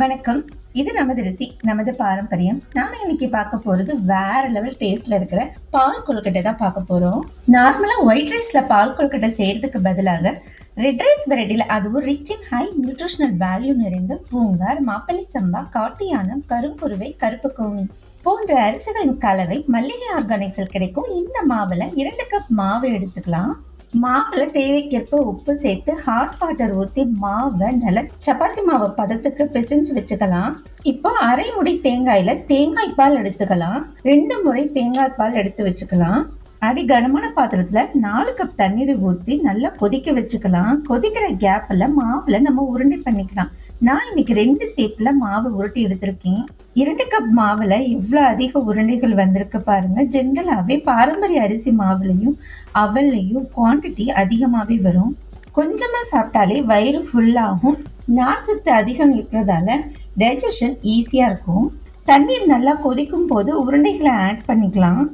வணக்கம். இது நமது ருசி, நமது பாரம்பரியம். நாம இன்னைக்கு பார்க்க போறது வேற லெவல் டேஸ்ட்ல இருக்கிற பால் கொழுக்கட்டை தான் பார்க்க போறோம். நார்மலா ஒயிட் ரைஸ்ல பால் கொழுக்கட்டை செய்யறதுக்கு பதிலாக ரெட் ரைஸ் வெரைட்டில, அதுவும் rich in high nutritional value நிறைந்த பூங்கார், மாப்பிள்ளை சம்பா, காட்டியானம், கருங்குருவை, கருப்பு கவுனி போன்ற அரிசிகளின் கலவை மல்லிகை ஆர்கானிக்ஸில் கிடைக்கும். இந்த மாவுல 2 கப் மாவு எடுத்துக்கலாம். மாவுல தேவைக்கேற்ப உப்பு சேர்த்து ஹாட் வாட்டர் ஊத்தி மாவை நல்ல சப்பாத்தி மாவு பதத்துக்கு பிசைஞ்சு வச்சுக்கலாம். இப்போ அரை முடி தேங்காயில தேங்காய் பால் எடுத்துக்கலாம். 2 முறை தேங்காய் பால் எடுத்து வச்சுக்கலாம். அடி கனமான பாத்திரத்துல 4 கப் தண்ணீர் ஊத்தி நல்லா கொதிக்க வச்சுக்கலாம். கொதிக்கிற கேப்ல மாவுல நம்ம உருண்டை பண்ணிக்கலாம். நான் இன்னைக்கு 2 ஷேப்ல மாவு உருட்டி எடுத்திருக்கேன். 2 கப் மாவுல எவ்வளவு அதிக உருண்டைகள் வந்திருக்கு பாருங்க. ஜென்ரலாவே பாரம்பரிய அரிசி மாவுலையும் அவல்லையும் குவான்டிட்டி அதிகமாவே வரும். கொஞ்சமா சாப்பிட்டாலே வயிறு ஃபுல்லாகும். நார் சத்து அதிகம் இருக்கிறதால டைஜஷன் ஈஸியா இருக்கும். தண்ணீர் நல்லா கொதிக்கும் போது உருண்டைகளை ஆட் பண்ணிக்கலாம்.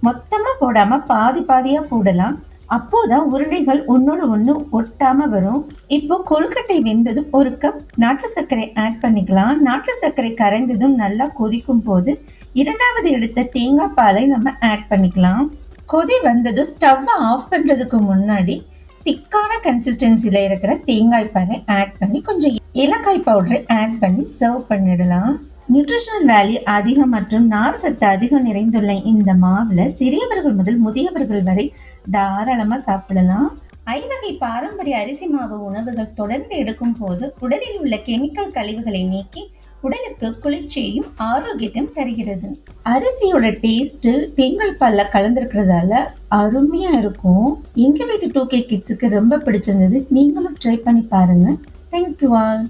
மொத்தமா போடாம பாதி பாதியா போடலாம். அப்போதான் உருளைகள் ஒன்னோட ஒண்ணு ஒட்டாம வரும். இப்போ கொழுக்கட்டை வெந்ததும் 1 கப் நாட்டு சர்க்கரை ஆட் பண்ணிக்கலாம். நாட்டு சர்க்கரை கரைந்ததும் நல்லா கொதிக்கும் போது 2வது எடுத்த தேங்காய் பாலை நம்ம ஆட் பண்ணிக்கலாம். கொதி வந்ததும் ஸ்டவ் ஆஃப் பண்றதுக்கு முன்னாடி திக்கான கன்சிஸ்டன்சில இருக்கிற தேங்காய் பாலை ஆட் பண்ணி கொஞ்சம் ஏலக்காய் பவுடரை ஆட் பண்ணி சர்வ் பண்ணிடலாம். நியூட்ரிஷனல் வேல்யூ அதிகம் மற்றும் நார் சத்து அதிகம் நிறைந்துள்ள இந்த மாவுல சிறியவர்கள் முதல் முதியவர்கள் வரை தாராளமா சாப்பிடலாம். 5 வகை பாரம்பரிய அரிசி மாவு உணவுகள் தொடர்ந்து எடுக்கும் போது உடலில் உள்ள கெமிக்கல் கழிவுகளை நீக்கி உடலுக்கு குளிர்ச்சியையும் ஆரோக்கியத்தையும் தருகிறது. அரிசியோட டேஸ்ட் தேங்காய் பால்ல கலந்துருக்கிறதால அருமையா இருக்கும். எங்க வீட்டு 2K கிட்ஸுக்கு ரொம்ப பிடிச்சிருந்தது. நீங்களும் ட்ரை பண்ணி பாருங்க. Thank you all.